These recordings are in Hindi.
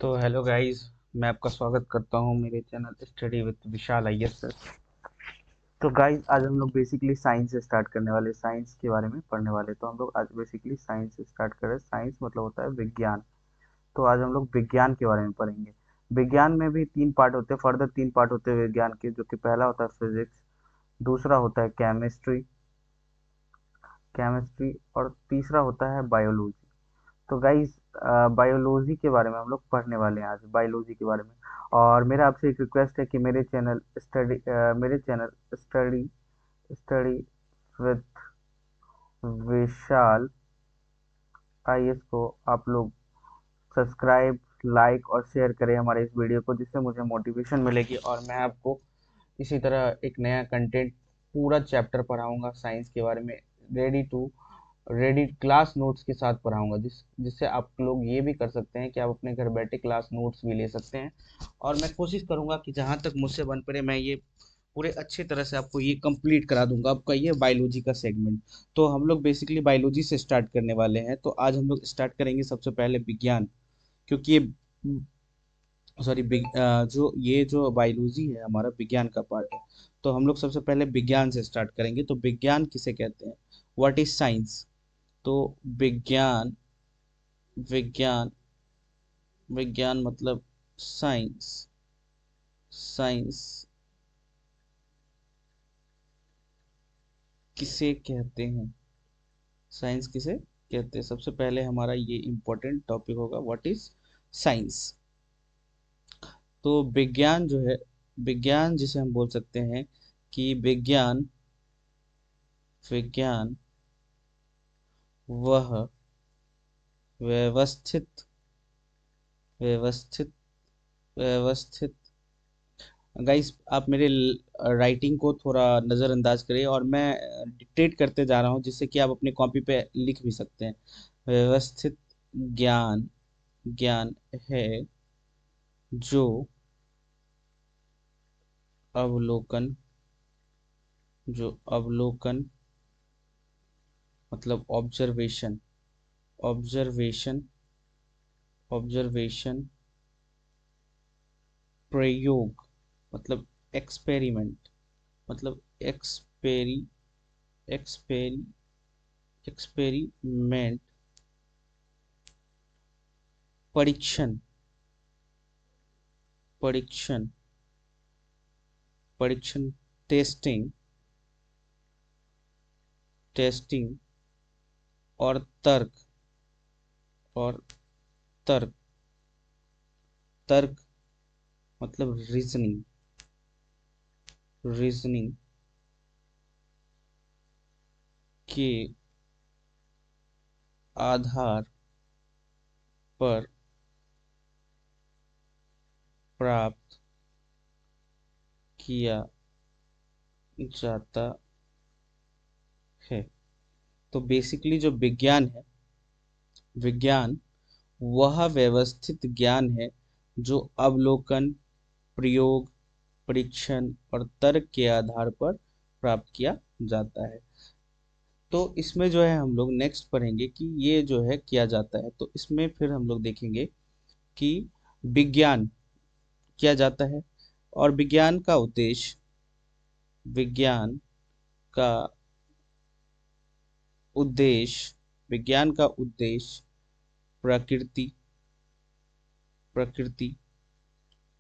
तो हेलो गाइस। मैं आपका स्वागत करता हूं मेरे channel study with Vishal IAS sir. तो गाइस आज हम लोग बेसिकली साइंस से स्टार्ट करने वाले, साइंस के बारे में पढ़ने वाले। तो हम लोग आज बेसिकली साइंस से स्टार्ट कर रहे हैं। साइंस मतलब होता है विज्ञान। तो आज हम लोग विज्ञान के बारे में पढ़ेंगे। विज्ञान में भी तीन पार्ट होते हैं, फर्दर तीन पार्ट होते हैं विज्ञान के, जो कि पहला होता है फिजिक्स, दूसरा होता है केमिस्ट्री केमिस्ट्री और तीसरा होता है बायोलॉजी। तो गाइस बायोलॉजी के बारे में हम लोग पढ़ने वाले हैं आज, बायोलॉजी के बारे में। और मेरा आपसे एक रिक्वेस्ट है कि मेरे channel study study with Vishal IAS को आप लोग सब्सक्राइब, लाइक और शेयर करें हमारे इस वीडियो को, जिससे मुझे मोटिवेशन मिलेगी और मैं आपको इसी तरह एक नया कंटेंट, पूरा चैप्टर पढ़ाऊंगा साइंस के बारे में, ready to ready class notes के साथ पढ़ाऊंगा, जिससे आप लोग ये भी कर सकते हैं कि आप अपने घर बैठे क्लास नोट्स भी ले सकते हैं। और मैं कोशिश करूंगा कि जहां तक मुझसे बन पड़े मैं ये पूरे अच्छे तरह से आपको ये कंप्लीट करा दूंगा, आपका ये बायोलॉजी का सेगमेंट। तो हम लोग बेसिकली बायोलॉजी से स्टार्ट करने वाले हैं। तो आज हम लोग स्टार्ट करेंगे सबसे पहले विज्ञान, क्योंकि ये सॉरी जो बायोलॉजी है हमारा विज्ञान का पार्ट है। तो हम लोग सबसे पहले विज्ञान से स्टार्ट करेंगे। तो विज्ञान किसे कहते हैं, व्हाट इज साइंस। तो विज्ञान विज्ञान विज्ञान मतलब साइंस। साइंस किसे कहते हैं, साइंस किसे कहते हैं, सबसे पहले हमारा ये इम्पोर्टेंट टॉपिक होगा, व्हाट इज साइंस। तो विज्ञान जो है, विज्ञान जिसे हम बोल सकते हैं कि विज्ञान विज्ञान वह व्यवस्थित व्यवस्थित व्यवस्थित गाइस आप मेरे राइटिंग को थोड़ा नज़रअंदाज करिए, और मैं डिक्टेट करते जा रहा हूँ, जिससे कि आप अपनी कॉपी पे लिख भी सकते हैं। व्यवस्थित ज्ञान ज्ञान है जो अवलोकन अवलोकन मतलब ऑब्जर्वेशन ऑब्जर्वेशन ऑब्जर्वेशन प्रयोग मतलब एक्सपेरिमेंट मतलब एक्सपेरी एक्सपेरिमेंट परीक्षण परीक्षण परीक्षण टेस्टिंग टेस्टिंग और तर्क और तर्क तर्क मतलब रीजनिंग के आधार पर प्राप्त किया जाता है। तो बेसिकली जो विज्ञान है, विज्ञान वह व्यवस्थित ज्ञान है जो अवलोकन, प्रयोग, परीक्षण और तर्क के आधार पर प्राप्त किया जाता है। तो इसमें जो है हम लोग नेक्स्ट पढ़ेंगे कि ये जो है किया जाता है। तो इसमें फिर हम लोग देखेंगे कि विज्ञान किया जाता है, और विज्ञान का विज्ञान का उद्देश्य प्रकृति प्रकृति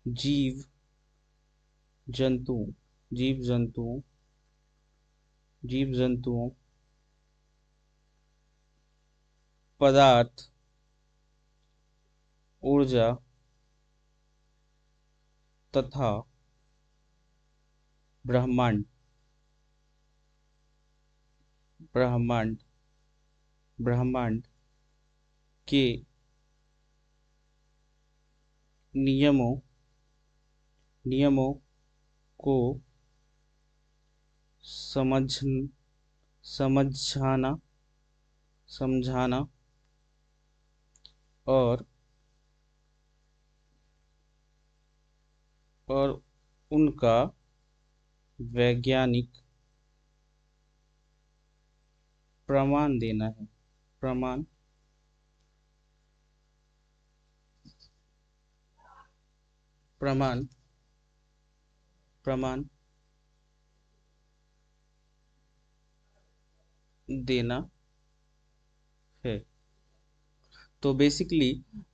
जीव जंतु जीव जंतुओं जीव जंतुओं पदार्थ, ऊर्जा तथा ब्रह्मांड ब्रह्मांड ब्रह्मांड के नियमों नियमों को समझ समझाना समझाना और और उनका वैज्ञानिक प्रमाण देना है। प्रमाण प्रमाण प्रमाण देना है। तो बेसिकली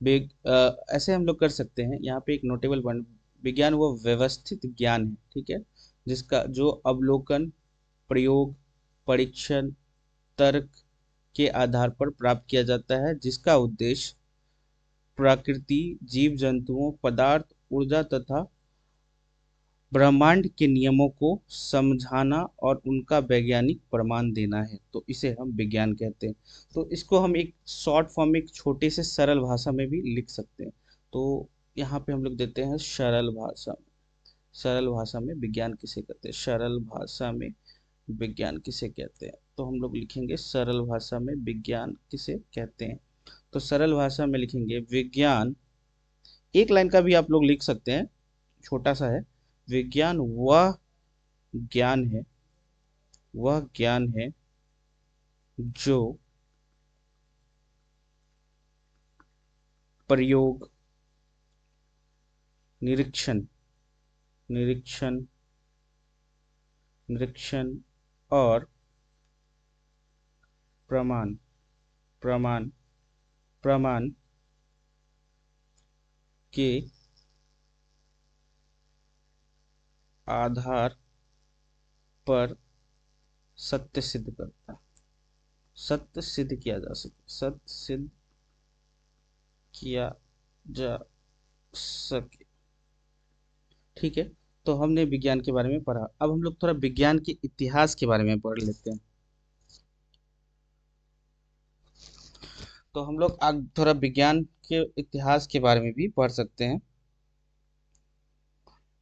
ऐसे हम लोग कर सकते हैं, यहाँ पे एक नोटेबल पॉइंट, विज्ञान वो व्यवस्थित ज्ञान है, ठीक है, जिसका जो अवलोकन, प्रयोग, परीक्षण, तर्क के आधार पर प्राप्त किया जाता है, जिसका उद्देश्य प्रकृति, जीव जंतुओं, पदार्थ, ऊर्जा तथा ब्रह्मांड के नियमों को समझाना और उनका वैज्ञानिक प्रमाण देना है। तो इसे हम विज्ञान कहते हैं। तो इसको हम एक शॉर्ट फॉर्म, एक छोटे से सरल भाषा में भी लिख सकते हैं। तो यहाँ पे हम लोग देते हैं सरल भाषा। सरल भाषा में विज्ञान किसे कहते हैं, सरल भाषा में विज्ञान किसे कहते हैं, तो हम लोग लिखेंगे सरल भाषा में विज्ञान किसे कहते हैं। तो सरल भाषा में लिखेंगे विज्ञान, एक लाइन का भी आप लोग लिख सकते हैं, छोटा सा है, विज्ञान ज्ञान है वह ज्ञान है जो प्रयोग, निरीक्षण निरीक्षण निरीक्षण और प्रमाण प्रमाण प्रमाण के आधार पर सत्य सिद्ध करता है, सत्य सिद्ध किया जा सके, सत्य सिद्ध किया जा सके, ठीक है। तो हमने विज्ञान के बारे में पढ़ा, अब हम लोग थोड़ा विज्ञान के इतिहास के बारे में पढ़ लेते हैं। तो हम लोग आज थोड़ा विज्ञान के इतिहास के बारे में भी पढ़ सकते हैं।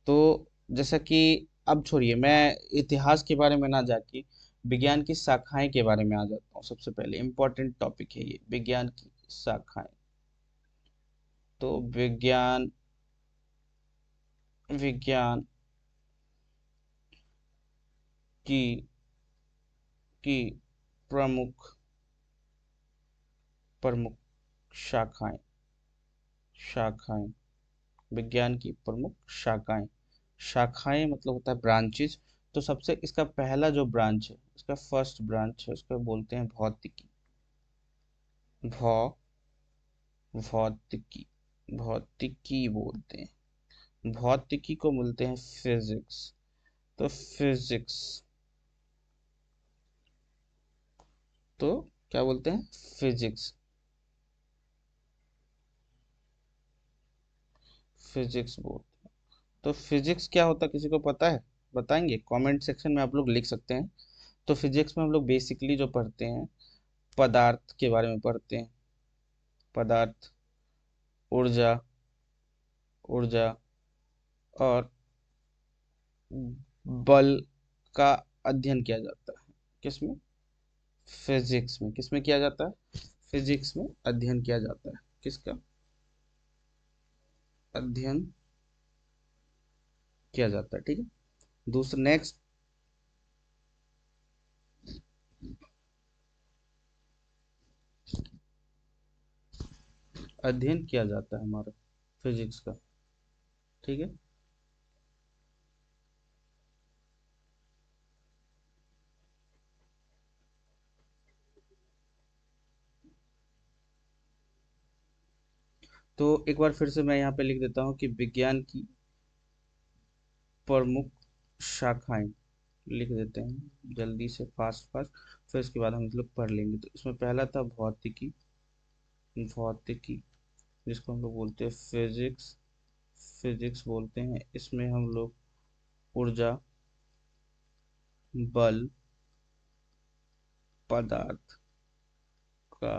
तो जैसा कि, अब छोड़िए, मैं इतिहास के बारे में ना जाके विज्ञान की शाखाएं के बारे में आ जाता हूँ। सबसे पहले इम्पोर्टेंट टॉपिक है ये, विज्ञान की शाखाएं। तो विज्ञान विज्ञान की की प्रमुख प्रमुख शाखाएं शाखाएं विज्ञान की प्रमुख शाखाएं। शाखाएं मतलब होता है ब्रांचेस। तो सबसे इसका पहला जो ब्रांच है, इसका फर्स्ट ब्रांच है, उसको बोलते हैं भौतिकी। भौ भौतिकी भौतिकी बोलते हैं। भौतिकी को बोलते हैं फिजिक्स। तो फिजिक्स, तो क्या बोलते हैं, फिजिक्स। फिजिक्स बोलते हैं। तो फिजिक्स क्या होता है, किसी को पता है, बताएंगे, कमेंट सेक्शन में आप लोग लिख सकते हैं। तो फिजिक्स में हम लोग बेसिकली जो पढ़ते हैं, पदार्थ के बारे में पढ़ते हैं। पदार्थ, ऊर्जा ऊर्जा और बल का अध्ययन किया जाता है। किसमें, फिजिक्स में। किसमें किया जाता है, फिजिक्स में अध्ययन किया जाता है। किसका अध्ययन किया जाता है, ठीक है। दूसरा, नेक्स्ट, अध्ययन किया जाता है हमारा फिजिक्स का, ठीक है। तो एक बार फिर से मैं यहाँ पे लिख देता हूँ कि विज्ञान की प्रमुख शाखाएं, लिख देते हैं जल्दी से, फास्ट फास्ट, फिर इसके बाद हम लोग पढ़ लेंगे। तो इसमें पहला था भौतिकी। भौतिकी, जिसको हम लोग बोलते हैं फिजिक्स। फिजिक्स बोलते हैं, इसमें हम लोग ऊर्जा, बल, पदार्थ का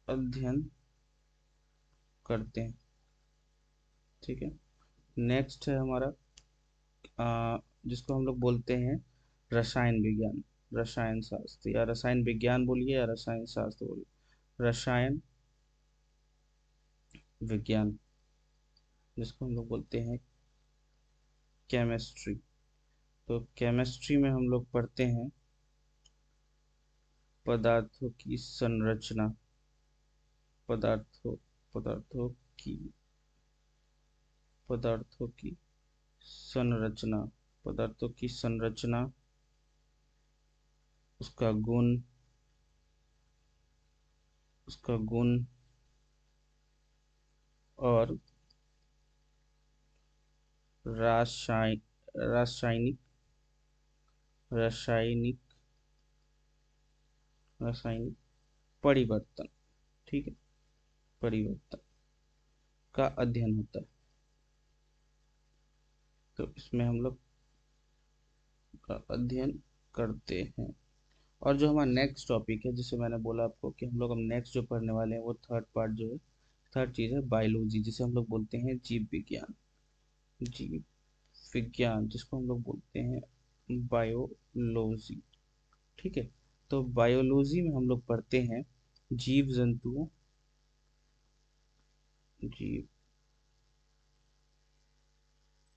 अध्ययन करते हैं, ठीक है। नेक्स्ट है हमारा, जिसको हम लोग बोलते हैं रसायन विज्ञान। रसायन शास्त्र या रसायन विज्ञान बोलिए या रसायन शास्त्र बोलिए, रसायन विज्ञान, जिसको हम लोग बोलते हैं केमिस्ट्री। तो केमिस्ट्री में हम लोग पढ़ते हैं पदार्थों की संरचना, पदार्थों पदार्थों की पदार्थों की संरचना, पदार्थों की संरचना, उसका गुण, उसका गुण और रासायनिक रासायनिक रासायनिक रासायनिक परिवर्तन, ठीक है, परिवर्तन का अध्ययन होता है। तो इसमें हम लोग का अध्ययन करते हैं। और जो हमारा नेक्स्ट टॉपिक है, जिसे मैंने बोला आपको कि हम लोग हम नेक्स्ट जो पढ़ने वाले हैं वो थर्ड पार्ट जो है, थर्ड चीज़ है बायोलॉजी, जिसे हम लोग बोलते हैं जीव विज्ञान। जीव विज्ञान जिसको हम लोग बोलते हैं बायोलॉजी, ठीक है। तो बायोलॉजी में हम लोग पढ़ते हैं जीव जंतुओं, जीव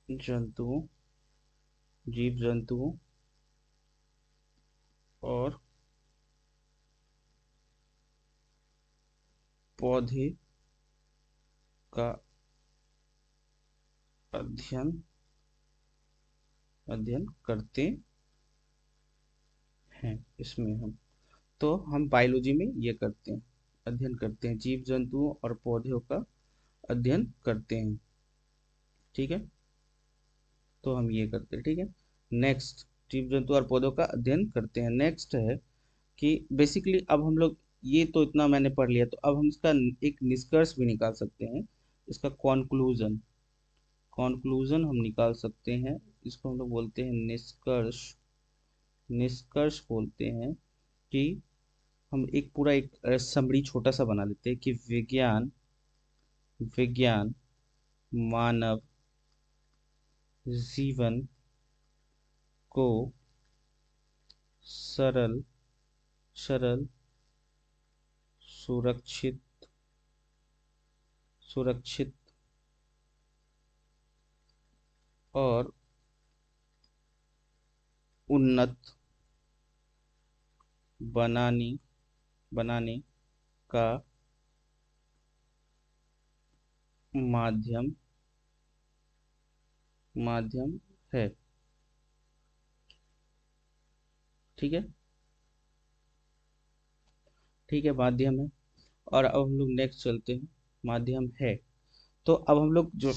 जंतुओं, जीव जंतुओं और पौधे का अध्ययन अध्ययन करते हैं। इसमें हम बायोलॉजी में ये करते हैं, अध्ययन करते हैं, जीव जंतुओं और पौधों का अध्ययन करते हैं, ठीक है। तो हम ये करते हैं, ठीक है। नेक्स्ट, जीव जंतु और पौधों का अध्ययन करते हैं। नेक्स्ट है कि बेसिकली अब हम लोग, ये तो इतना मैंने पढ़ लिया, तो अब हम इसका एक निष्कर्ष भी निकाल सकते हैं। इसका कॉन्क्लूजन, कॉन्क्लूजन हम निकाल सकते हैं। इसको हम लोग बोलते हैं निष्कर्ष। निष्कर्ष बोलते हैं कि हम एक पूरा एक समरी छोटा सा बना लेते हैं कि विज्ञान विज्ञान मानव जीवन को सरल सरल सुरक्षित सुरक्षित और उन्नत बनाने बनाने का माध्यम माध्यम है, ठीक है, ठीक है, माध्यम है। और अब हम लोग नेक्स्ट चलते हैं, माध्यम है। तो अब हम लोग जो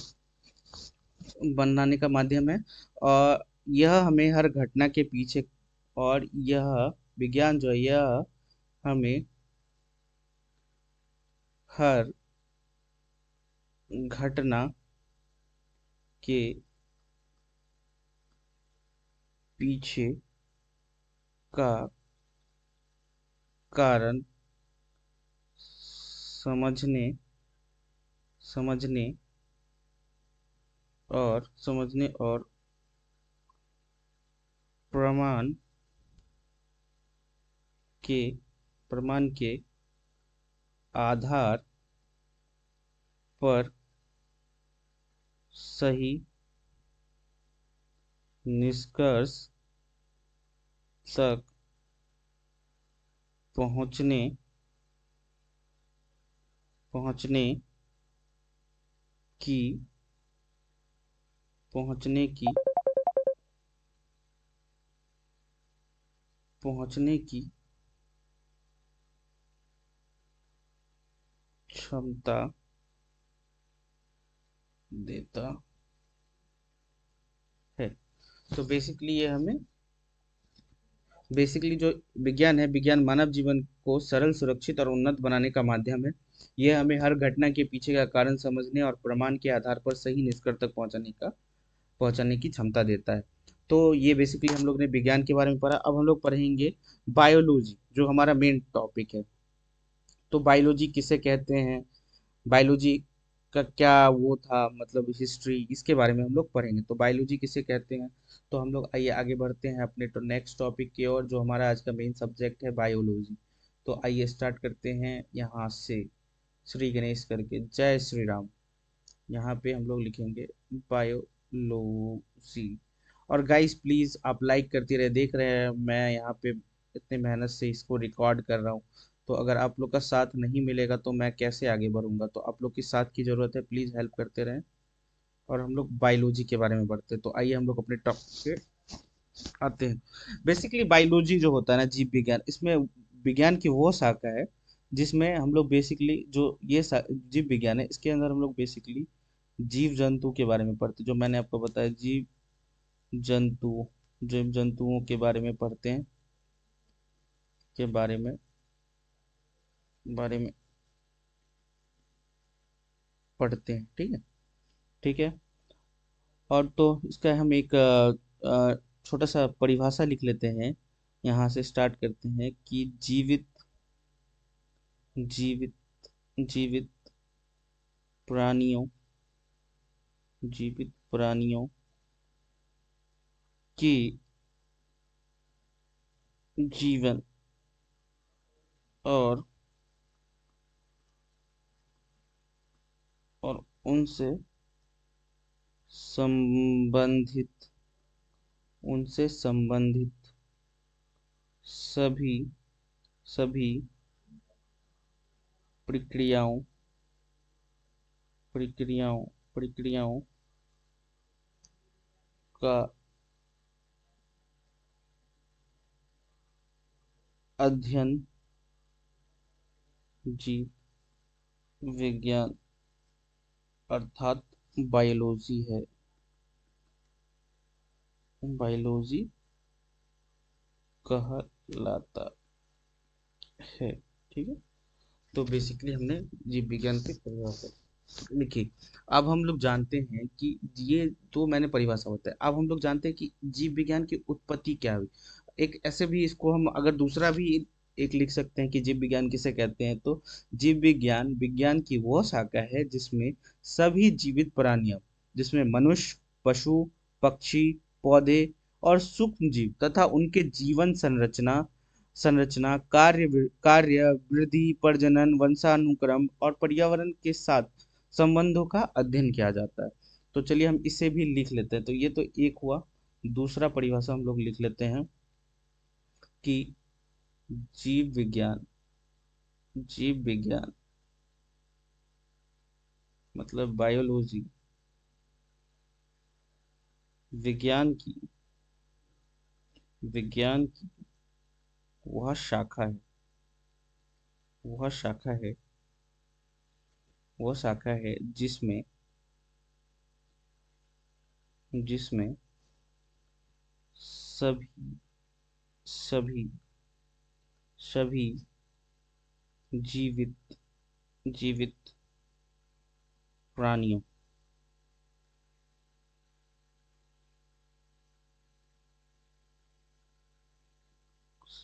बनाने का माध्यम है, और यह हमें हर घटना के पीछे, और यह विज्ञान जो है यह हमें हर घटना के पीछे का कारण समझने समझने समझने और प्रमाण के प्रमाण के आधार पर सही निष्कर्ष तक पहुंचने पहुंचने की पहुंचने की पहुंचने की क्षमता देता है। तो बेसिकली ये हमें, बेसिकली जो विज्ञान है, विज्ञान मानव जीवन को सरल, सुरक्षित और उन्नत बनाने का माध्यम है। यह हमें हर घटना के पीछे का कारण समझने और प्रमाण के आधार पर सही निष्कर्ष तक पहुंचाने की क्षमता देता है। तो ये बेसिकली हम लोग ने विज्ञान के बारे में पढ़ा। अब हम लोग पढ़ेंगे बायोलॉजी, जो हमारा मेन टॉपिक है। तो बायोलॉजी किसे कहते हैं, बायोलॉजी का क्या वो था, मतलब हिस्ट्री, इसके बारे में हम लोग पढ़ेंगे। तो बायोलॉजी किसे कहते हैं, तो हम लोग आइए आगे बढ़ते हैं अपने तो नेक्स्ट टॉपिक की ओर, जो हमारा आज का मेन सब्जेक्ट है बायोलॉजी। तो आइए स्टार्ट करते हैं यहाँ से, श्री गणेश करके, जय श्री राम। यहाँ पे हम लोग लिखेंगे बायोलॉजी। और गाइस प्लीज़ आप लाइक करते रहे, देख रहे हैं मैं यहाँ पे इतने मेहनत से इसको रिकॉर्ड कर रहा हूँ, तो अगर आप लोग का साथ नहीं मिलेगा तो मैं कैसे आगे बढ़ूंगा। तो आप लोग की साथ की ज़रूरत है, प्लीज़ हेल्प करते रहें। और हम लोग बायोलॉजी के बारे में पढ़ते हैं, तो आइए हम लोग अपने टॉपिक पे आते हैं। बेसिकली बायोलॉजी जो होता है ना, जीव विज्ञान, इसमें विज्ञान की वो शाखा है जिसमें हम लोग बेसिकली जो जीव विज्ञान है, इसके अंदर हम लोग बेसिकली जीव जंतु के बारे में पढ़ते हैं। जो मैंने आपको बताया, जंतु जीव जंतुओं के बारे में पढ़ते हैं, के बारे में पढ़ते हैं। ठीक है, ठीक है। और तो इसका हम एक छोटा सा परिभाषा लिख लेते हैं। यहाँ से स्टार्ट करते हैं कि जीवित जीवित प्राणियों जीवित प्राणियों की जीवन और और उनसे संबंधित उनसे संबंधित सभी सभी प्रक्रियाओं प्रक्रियाओं प्रक्रियाओं का अध्ययन जीव विज्ञान अर्थात बायोलॉजी है। बायोलॉजी कहलाता है। ठीक है, तो बेसिकली हमने जीव विज्ञान की परिभाषा लिखी। अब हम लोग जानते हैं कि ये तो मैंने परिभाषा बताया। अब हम लोग जानते हैं कि जीव विज्ञान की उत्पत्ति क्या हुई। एक ऐसे भी इसको हम अगर दूसरा भी एक लिख सकते हैं कि जीव विज्ञान किसे कहते हैं। तो जीव विज्ञान विज्ञान की वो शाखा है जिसमें सभी जीवित प्राणियों, जिसमें मनुष्य, पशु, पक्षी, पौधे और सूक्ष्म जीव तथा उनके जीवन संरचना संरचना कार्य वृद्धि, प्रजनन, वंशानुक्रम और पर्यावरण के साथ संबंधों का अध्ययन किया जाता है। तो चलिए हम इसे भी लिख लेते हैं। तो ये तो एक हुआ। दूसरा परिभाषा हम लोग लिख लेते हैं कि जीव विज्ञान जीव विज्ञान मतलब बायोलॉजी विज्ञान की विज्ञान की वह शाखा है वह शाखा है वह शाखा है जिसमें सभी सभी सभी जीवित जीवित प्राणियों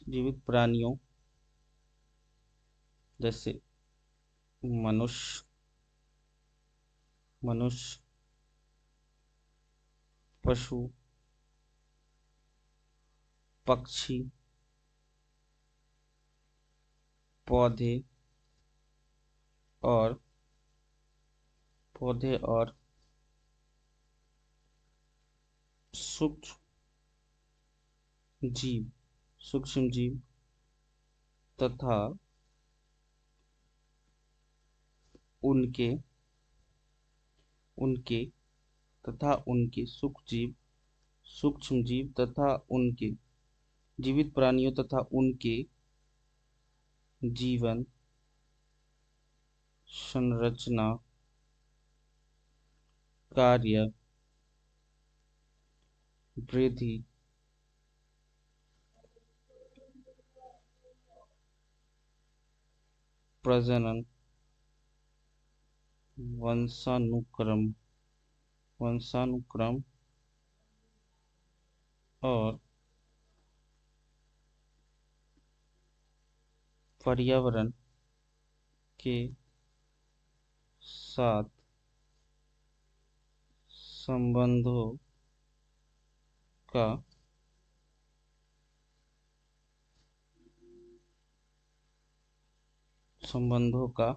जीवित प्राणियों जैसे मनुष्य मनुष्य पशु, पक्षी, पौधे और सूक्ष्म जीव सूक्ष्म जीव तथा उनके उनके उनके सूक्ष्म जीव तथा उनके जीवित प्राणियों तथा उनके जीवन संरचना कार्य वृद्धि, प्रजनन, वंशानुक्रम वंशानुक्रम और पर्यावरण के साथ संबंधों का संबंधों का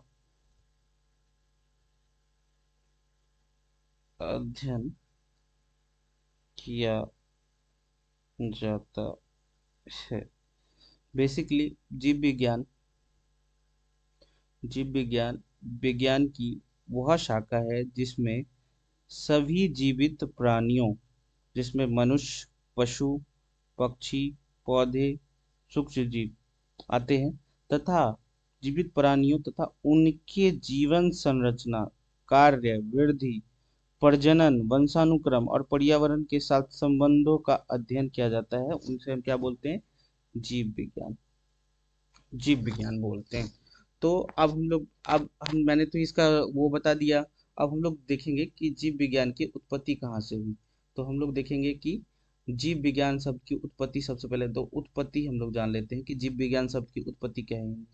अध्ययन किया जाता है। बेसिकली जीव विज्ञान जीव विज्ञान विज्ञान की वह शाखा है जिसमें सभी जीवित प्राणियों, जिसमें मनुष्य, पशु, पक्षी, पौधे, सूक्ष्म जीव आते हैं, तथा जीवित प्राणियों तथा उनके जीवन संरचना, कार्य, वृद्धि, प्रजनन, वंशानुक्रम और पर्यावरण के साथ संबंधों का अध्ययन किया जाता है। उनसे हम क्या बोलते हैं? जीव विज्ञान। जीव विज्ञान बोलते हैं। तो अब हम लोग, अब हम मैंने तो इसका वो बता दिया। अब हम लोग देखेंगे कि जीव विज्ञान की उत्पत्ति कहाँ से हुई। तो हम लोग देखेंगे कि जीव विज्ञान शब्द की उत्पत्ति, सबसे पहले तो उत्पत्ति हम लोग जान लेते हैं कि जीव विज्ञान शब्द की उत्पत्ति क्या है।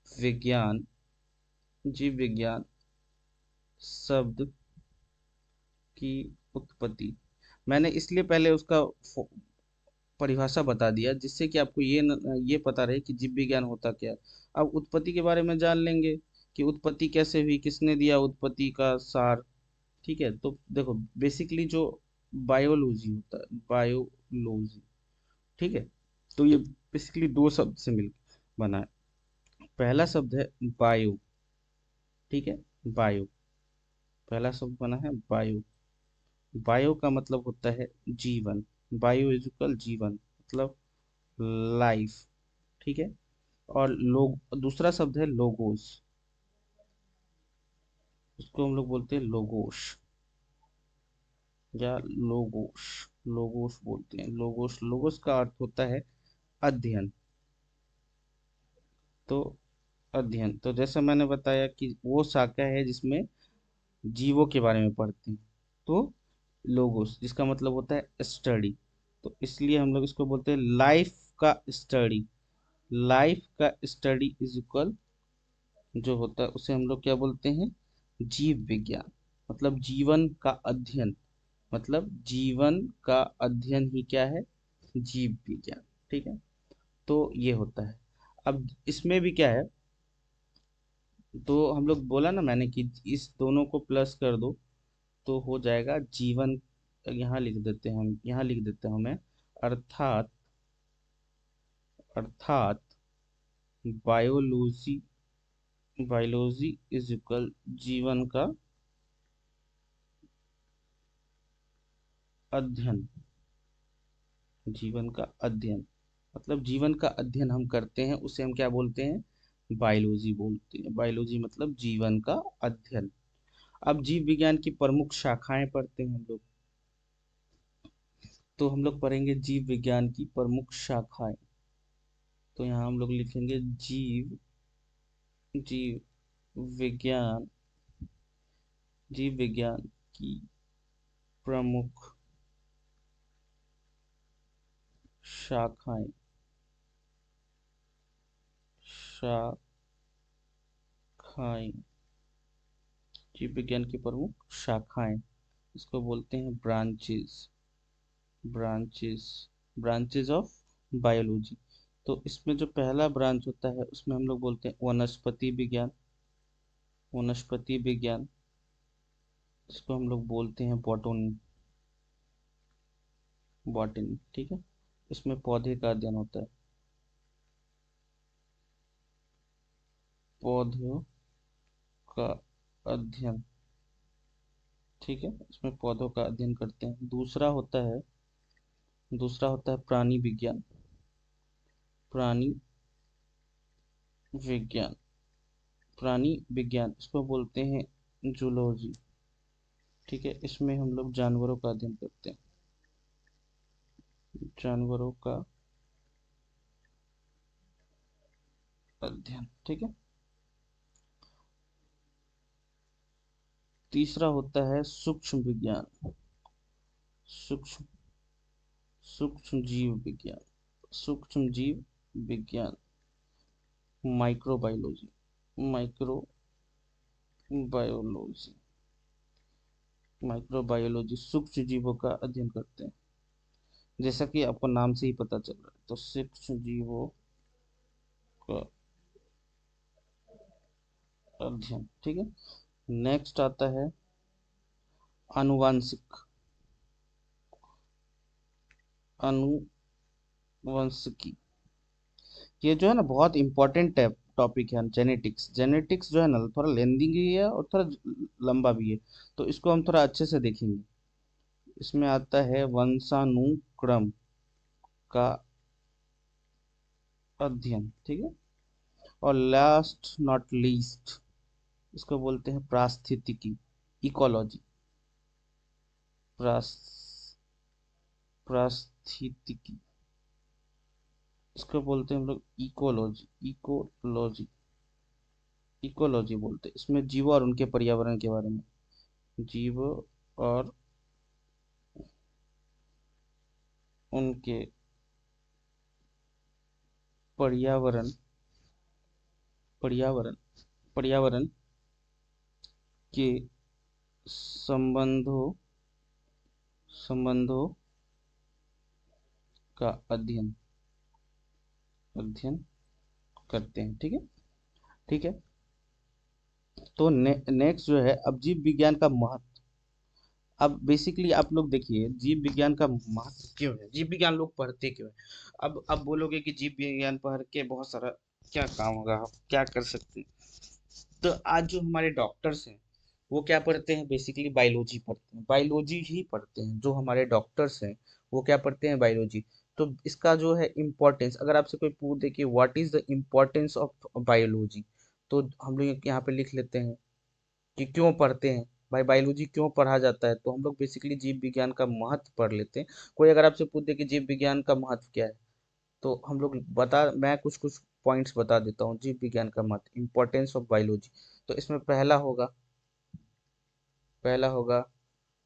विज्ञान जीव विज्ञान शब्द की उत्पत्ति, मैंने इसलिए पहले उसका परिभाषा बता दिया जिससे कि आपको ये पता रहे कि जीव विज्ञान होता क्या है। अब उत्पत्ति के बारे में जान लेंगे कि उत्पत्ति कैसे हुई, किसने दिया उत्पत्ति का सार। ठीक है, तो देखो बेसिकली जो बायोलॉजी होता है, बायोलॉजी, ठीक है, तो ये बेसिकली दो शब्द से मिल बना है। पहला शब्द है बायो, ठीक है, बायो, पहला शब्द बना है बायो। बायो का मतलब होता है जीवन, बायो इजिकल जीवन मतलब लाइफ, ठीक है। और लोग, दूसरा शब्द है लोगोस, उसको हम लोग बोलते हैं लोगोस या लोगोस, लोगोस बोलते हैं, लोगोस। लोगोस का अर्थ होता है अध्ययन। तो अध्ययन, तो जैसा मैंने बताया कि वो शाखा है जिसमें जीवों के बारे में पढ़ते हैं। तो लोगोस जिसका मतलब होता है स्टडी, तो इसलिए हम लोग इसको बोलते हैं लाइफ का स्टडी। लाइफ का स्टडी इज इक्वल जो होता है उसे हम लोग क्या बोलते हैं? जीव विज्ञान। मतलब जीवन का अध्ययन, मतलब जीवन का अध्ययन ही क्या है? जीव विज्ञान, ठीक है। तो ये होता है। अब इसमें भी क्या है, तो हम लोग बोला ना मैंने कि इस दोनों को प्लस कर दो तो हो जाएगा जीवन। यहाँ लिख देते हैं हम, यहाँ लिख देते हैं हमें, अर्थात, अर्थात बायोलॉजी, बायोलॉजी इज इक्वल जीवन का अध्ययन। जीवन का अध्ययन मतलब जीवन का अध्ययन हम करते हैं उसे हम क्या बोलते हैं? बायोलॉजी बोलते हैं। बायोलॉजी मतलब जीवन का अध्ययन। अब जीव विज्ञान की प्रमुख शाखाएं पढ़ते हैं हम लोग। तो हम लोग पढ़ेंगे जीव विज्ञान की प्रमुख शाखाएं। तो यहाँ हम लोग लिखेंगे जीव, जीव विज्ञान, जीव विज्ञान की प्रमुख शाखाएं, शाखाएं, जीव विज्ञान की प्रमुख शाखाएं, इसको बोलते हैं branches, branches, branches of biology. तो इसमें जो पहला ब्रांच होता है उसमें हम लोग बोलते हैं वनस्पति विज्ञान, वनस्पति विज्ञान, जिसको हम लोग बोलते हैं बॉटनी, बॉटनी, ठीक है। इसमें पौधे का अध्ययन होता है, पौधों का अध्ययन, ठीक है, इसमें पौधों का अध्ययन करते हैं। दूसरा होता है, दूसरा होता है प्राणी विज्ञान, प्राणी विज्ञान, प्राणी विज्ञान, इसको बोलते हैं जूलॉजी, ठीक है। इसमें हम लोग जानवरों का अध्ययन करते हैं, जानवरों का अध्ययन, ठीक है। तीसरा होता है सूक्ष्म विज्ञान, सूक्ष्म, सूक्ष्म जीव विज्ञान, सूक्ष्म जीव विज्ञान, माइक्रोबायोलॉजी, माइक्रोबायोलॉजी, माइक्रोबायोलॉजी सूक्ष्म जीवों का अध्ययन करते हैं, जैसा कि आपको नाम से ही पता चल रहा है। तो सूक्ष्म जीवों का अध्ययन, ठीक है। नेक्स्ट आता है आनुवांशिक, आनुवंशिकी। ये जो है ना बहुत इंपॉर्टेंट है, टॉपिक है जेनेटिक्स। जेनेटिक्स जो है ना थोड़ा लेंदी भी है और थोड़ा लंबा भी है, तो इसको हम थोड़ा अच्छे से देखेंगे। इसमें आता है वंशानुक्रम का अध्ययन, ठीक है। और लास्ट नॉट लीस्ट इसको बोलते हैं पारिस्थितिकी, इकोलॉजी। प्रास पारिस्थितिकी इसको बोलते हैं हम लोग इकोलॉजी। इकोलॉजी बोलते हैं। इसमें जीव और उनके पर्यावरण के बारे में, जीव और उनके पर्यावरण पर्यावरण पर्यावरण के संबंधों का अध्ययन अध्ययन करते हैं, ठीक है। ठीक है, तो नेक्स्ट जो है अब जीव विज्ञान का महत्व। अब बेसिकली आप लोग देखिए जीव विज्ञान का महत्व क्यों है, जीव विज्ञान लोग पढ़ते क्यों है। अब बोलोगे कि जीव विज्ञान पढ़ के बहुत सारा क्या काम होगा, आप क्या कर सकते हैं। तो आज जो हमारे डॉक्टर्स हैं वो क्या पढ़ते हैं, बेसिकली बायोलॉजी पढ़ते हैं, बायोलॉजी ही पढ़ते हैं। जो हमारे डॉक्टर्स हैं वो क्या पढ़ते हैं, बायोलॉजी। तो इसका जो है इम्पोर्टेंस, अगर आपसे कोई पूछ दे कि what is the importance of biology, तो हम लोग यहाँ पे लिख लेते हैं कि क्यों पढ़ते हैं, भाई बायोलॉजी क्यों पढ़ा जाता है। तो हम लोग बेसिकली जीव विज्ञान का महत्व पढ़ लेते हैं। कोई अगर आपसे पूछ दे कि जीव विज्ञान का महत्व क्या है, तो हम लोग मैं कुछ कुछ पॉइंट्स बता देता हूँ जीव विज्ञान का महत्व, इम्पोर्टेंस ऑफ बायोलॉजी। तो इसमें पहला होगा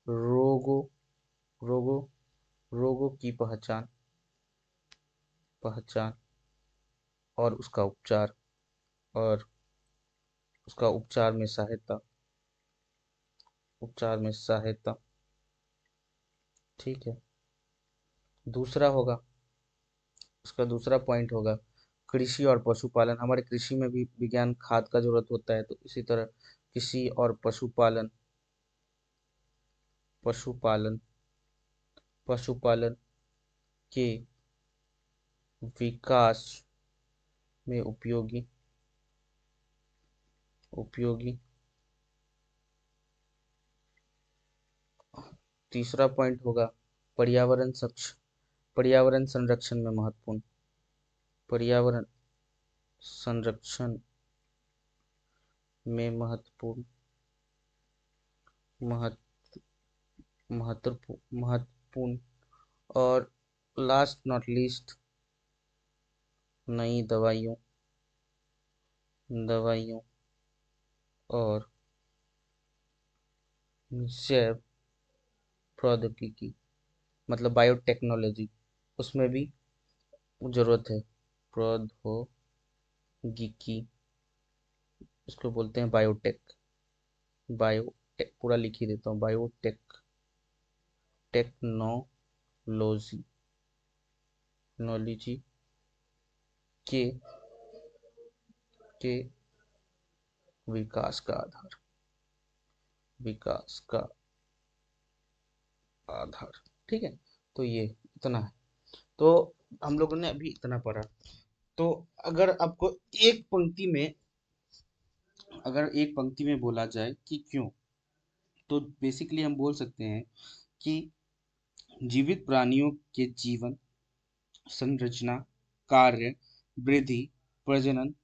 रोगों रोगों रोगों की पहचान और और उसका उपचार में सहायता, ठीक है। दूसरा होगा उसका दूसरा पॉइंट होगा कृषि और पशुपालन। हमारे कृषि में भी विज्ञान खाद का जरूरत होता है, तो इसी तरह कृषि और पशुपालन पशुपालन के विकास में उपयोगी। तीसरा पॉइंट होगा पर्यावरण संरक्षण में महत्वपूर्ण पर्यावरण संरक्षण में महत्व महत्वपूर्ण। और लास्ट नॉट लीस्ट नई दवाइयों और जैव प्रौद्योगिकी, मतलब बायोटेक्नोलॉजी, उसमें भी जरूरत है। प्रौद्योगिकी इसको बोलते हैं बायोटेक पूरा लिख ही देता हूँ, टेक्नोलॉजी नॉलेजी के के विकास का विकास का आधार, ठीक है। तो ये इतना है। तो हम लोगों ने अभी इतना पढ़ा। तो अगर आपको एक पंक्ति में बोला जाए कि क्यों, तो बेसिकली हम बोल सकते हैं कि जीवित प्राणियों के जीवन, संरचना, कार्य, वृद्धि, प्रजनन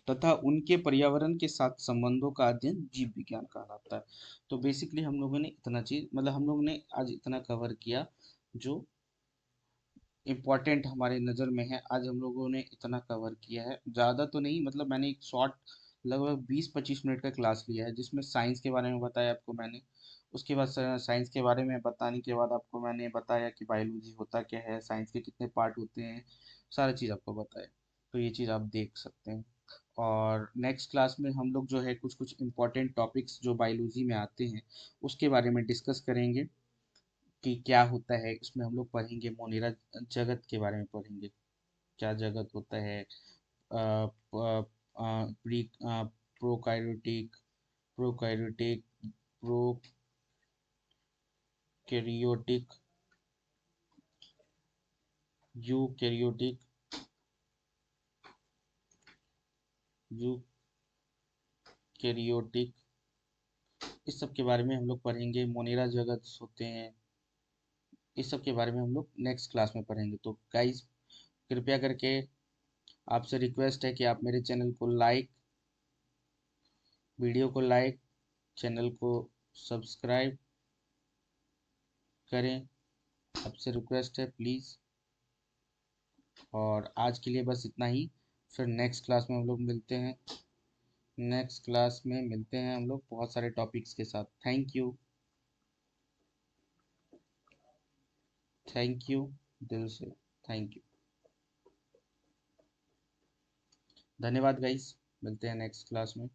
तथा उनके पर्यावरण के साथ संबंधों का अध्ययन जीव विज्ञान कहलाता है। तो बेसिकली हम लोगों ने इतना चीज, मतलब हम लोगों ने आज इतना कवर किया जो इम्पोर्टेंट हमारे नज़र में है। आज हम लोगों ने इतना कवर किया है, ज़्यादा तो नहीं, मतलब मैंने एक शॉर्ट लगभग 20-25 मिनट का क्लास लिया है, जिसमें साइंस के बारे में बताया आपको मैंने। उसके बाद साइंस के बारे में बताने के बाद आपको मैंने बताया कि बायोलॉजी होता क्या है, साइंस के कितने पार्ट होते हैं, सारा चीज़ आपको बताया। तो ये चीज़ आप देख सकते हैं। और नेक्स्ट क्लास में हम लोग जो है कुछ कुछ इम्पोर्टेंट टॉपिक्स जो बायोलॉजी में आते हैं उसके बारे में डिस्कस करेंगे कि क्या होता है। इसमें हम लोग पढ़ेंगे मोनेरा जगत के बारे में पढ़ेंगे, क्या जगत होता है। प्री प्रोकायोटिक प्रोकायोटिक प्रोकैरियोटिक यूकैरियोटिक यूकेरियोटिक, इस सब के बारे में हम लोग पढ़ेंगे। मोनेरा जगत होते हैं, इस सब के बारे में हम लोग नेक्स्ट क्लास में पढ़ेंगे। तो गाइस, कृपया करके आपसे रिक्वेस्ट है कि आप मेरे चैनल को लाइक, वीडियो को लाइक, चैनल को सब्सक्राइब करें। आपसे रिक्वेस्ट है प्लीज़। और आज के लिए बस इतना ही। फिर नेक्स्ट क्लास में हम लोग मिलते हैं। नेक्स्ट क्लास में मिलते हैं हम लोग बहुत सारे टॉपिक्स के साथ। थैंक यू, थैंक यू, दिल से थैंक यू। धन्यवाद गाइस, मिलते हैं नेक्स्ट क्लास में।